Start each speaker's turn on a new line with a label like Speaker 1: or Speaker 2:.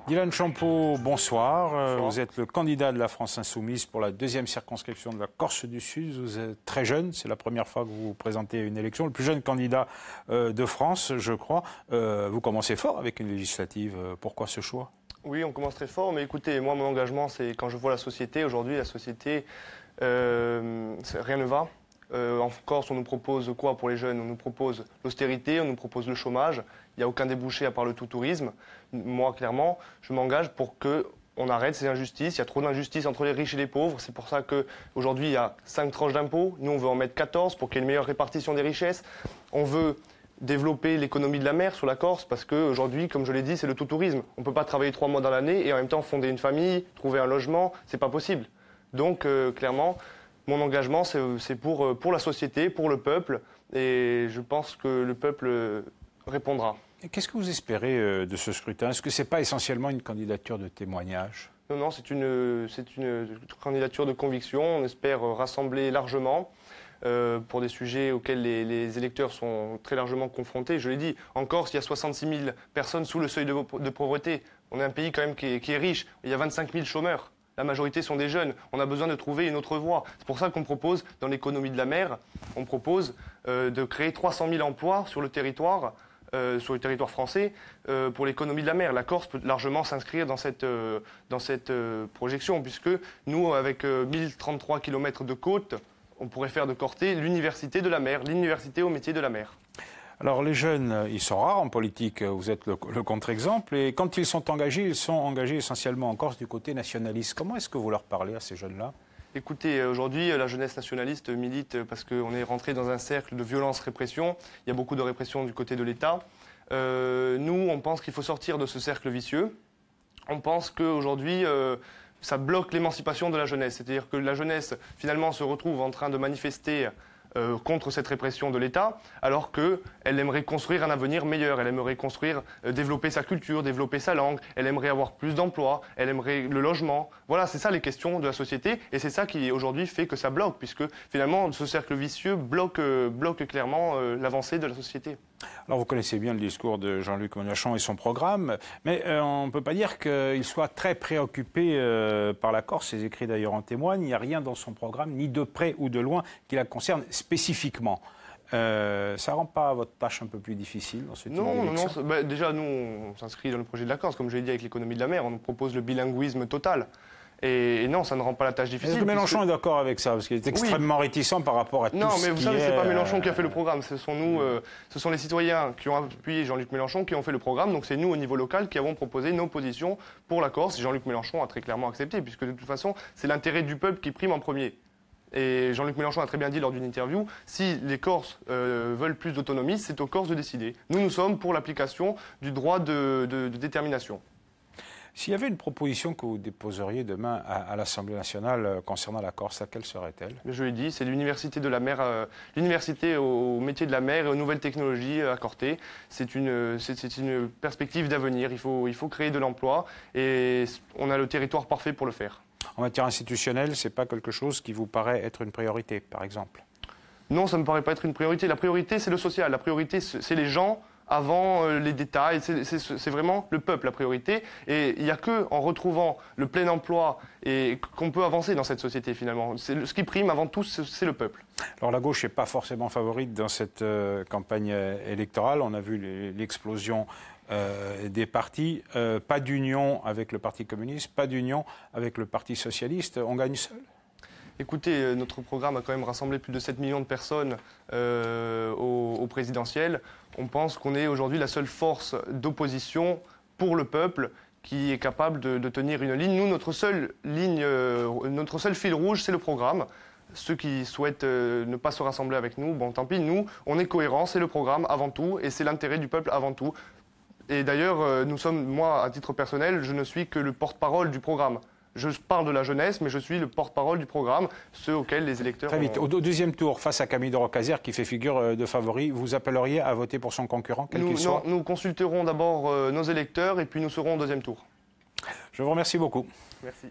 Speaker 1: Dylan Champeau, bonsoir.
Speaker 2: Bonsoir.
Speaker 1: Vous êtes le candidat de la France Insoumise pour la deuxième circonscription de la Corse du Sud. Vous êtes très jeune, c'est la première fois que vous vous présentez à une élection. Le plus jeune candidat de France, je crois. Vous commencez fort avec une législative. Pourquoi ce choix?
Speaker 2: Oui, on commence très fort, mais écoutez, moi, mon engagement, c'est quand je vois la société. Aujourd'hui, la société, rien ne va. En Corse, on nous propose quoi pour les jeunes? On nous propose l'austérité, on nous propose le chômage. Il n'y a aucun débouché à part le tout-tourisme. Moi, clairement, je m'engage pour qu'on arrête ces injustices. Il y a trop d'injustices entre les riches et les pauvres. C'est pour ça qu'aujourd'hui, il y a 5 tranches d'impôts. Nous, on veut en mettre 14 pour qu'il y ait une meilleure répartition des richesses. On veut développer l'économie de la mer sur la Corse parce qu'aujourd'hui, comme je l'ai dit, c'est le tout-tourisme. On ne peut pas travailler 3 mois dans l'année et en même temps fonder une famille, trouver un logement. C'est pas possible. Donc, clairement, mon engagement, c'est pour la société, pour le peuple. Et je pense que le peuple répondra.
Speaker 1: Qu'est-ce que vous espérez de ce scrutin? Est-ce que ce n'est pas essentiellement une candidature de témoignage?
Speaker 2: Non, non, c'est une candidature de conviction. On espère rassembler largement pour des sujets auxquels les électeurs sont très largement confrontés. Je l'ai dit, en Corse, il y a 66 000 personnes sous le seuil de pauvreté. On est un pays quand même qui est riche. Il y a 25 000 chômeurs. La majorité sont des jeunes. On a besoin de trouver une autre voie. C'est pour ça qu'on propose, dans l'économie de la mer, on propose de créer 300 000 emplois sur le territoire français pour l'économie de la mer. La Corse peut largement s'inscrire dans cette projection, puisque nous, avec 1033 km de côte, on pourrait faire de Corté l'université de la mer, l'université au métier de la mer.
Speaker 1: Alors les jeunes, ils sont rares en politique, vous êtes le contre-exemple, et quand ils sont engagés essentiellement en Corse du côté nationaliste. Comment est-ce que vous leur parlez à ces jeunes-là?
Speaker 2: Écoutez, aujourd'hui, la jeunesse nationaliste milite parce qu'on est rentré dans un cercle de violence-répression. Il y a beaucoup de répression du côté de l'État. Nous, on pense qu'il faut sortir de ce cercle vicieux. On pense qu'aujourd'hui, ça bloque l'émancipation de la jeunesse. C'est-à-dire que la jeunesse, finalement, se retrouve en train de manifester contre cette répression de l'État, alors qu'elle aimerait construire un avenir meilleur, elle aimerait développer sa culture, développer sa langue, elle aimerait avoir plus d'emplois, elle aimerait le logement. Voilà, c'est ça les questions de la société, et c'est ça qui aujourd'hui fait que ça bloque, puisque finalement ce cercle vicieux bloque clairement l'avancée de la société.
Speaker 1: Alors vous connaissez bien le discours de Jean-Luc Mélenchon et son programme, mais on ne peut pas dire qu'il soit très préoccupé par la Corse. Ses écrits d'ailleurs en témoignent. Il n'y a rien dans son programme, ni de près ou de loin, qui la concerne spécifiquement. Ça ne rend pas votre tâche un peu plus difficile dans ce type d'élection?
Speaker 2: Non. Déjà, nous, on s'inscrit dans le projet de la Corse. Comme je l'ai dit avec l'économie de la mer, on nous propose le bilinguisme total. Et non, ça ne rend pas la tâche difficile.
Speaker 1: Est-ce que Mélenchon est d'accord avec ça? Parce qu'il est extrêmement réticent par rapport à tout ce qui est...
Speaker 2: Non, mais vous savez, ce n'est pas Mélenchon qui a fait le programme. Ce sont les citoyens qui ont appuyé Jean-Luc Mélenchon qui ont fait le programme. Donc c'est nous, au niveau local, qui avons proposé nos positions pour la Corse. Jean-Luc Mélenchon a très clairement accepté, puisque de toute façon, c'est l'intérêt du peuple qui prime en premier. Et Jean-Luc Mélenchon a très bien dit lors d'une interview, si les Corses veulent plus d'autonomie, c'est aux Corses de décider. Nous sommes pour l'application du droit de détermination.
Speaker 1: S'il y avait une proposition que vous déposeriez demain à l'Assemblée nationale concernant la Corse, laquelle serait-elle? Je
Speaker 2: l'ai dit, c'est l'université de la mer, l'université au métier de la mer et aux nouvelles technologies à Corté. C'est une perspective d'avenir. Il faut créer de l'emploi et on a le territoire parfait pour le faire.
Speaker 1: En matière institutionnelle, ce n'est pas quelque chose qui vous paraît être une priorité, par exemple?
Speaker 2: Non, ça ne me paraît pas être une priorité. La priorité, c'est le social. La priorité, c'est les gens avant les détails. C'est vraiment le peuple, la priorité. Et il n'y a qu'en retrouvant le plein emploi et qu'on peut avancer dans cette société, finalement. Ce qui prime avant tout, c'est le peuple.
Speaker 1: Alors la gauche n'est pas forcément favorite dans cette campagne électorale. On a vu l'explosion des partis. Pas d'union avec le Parti communiste, pas d'union avec le Parti socialiste. On gagne seul?
Speaker 2: Écoutez, notre programme a quand même rassemblé plus de 7 millions de personnes au présidentiel. On pense qu'on est aujourd'hui la seule force d'opposition pour le peuple qui est capable de tenir une ligne. Nous, notre seul fil rouge, c'est le programme. Ceux qui souhaitent ne pas se rassembler avec nous, bon, tant pis. Nous, on est cohérents, c'est le programme avant tout et c'est l'intérêt du peuple avant tout. Et d'ailleurs, moi, à titre personnel, je ne suis que le porte-parole du programme. Je parle de la jeunesse, mais je suis le porte-parole du programme, ceux auxquels les électeurs...
Speaker 1: Très vite. Au deuxième tour, face à Camille de Rocazère, qui fait figure de favori, vous appelleriez à voter pour son concurrent, quel qu'il soit?
Speaker 2: Nous consulterons d'abord nos électeurs et puis nous serons au deuxième tour.
Speaker 1: Je vous remercie beaucoup.
Speaker 2: Merci.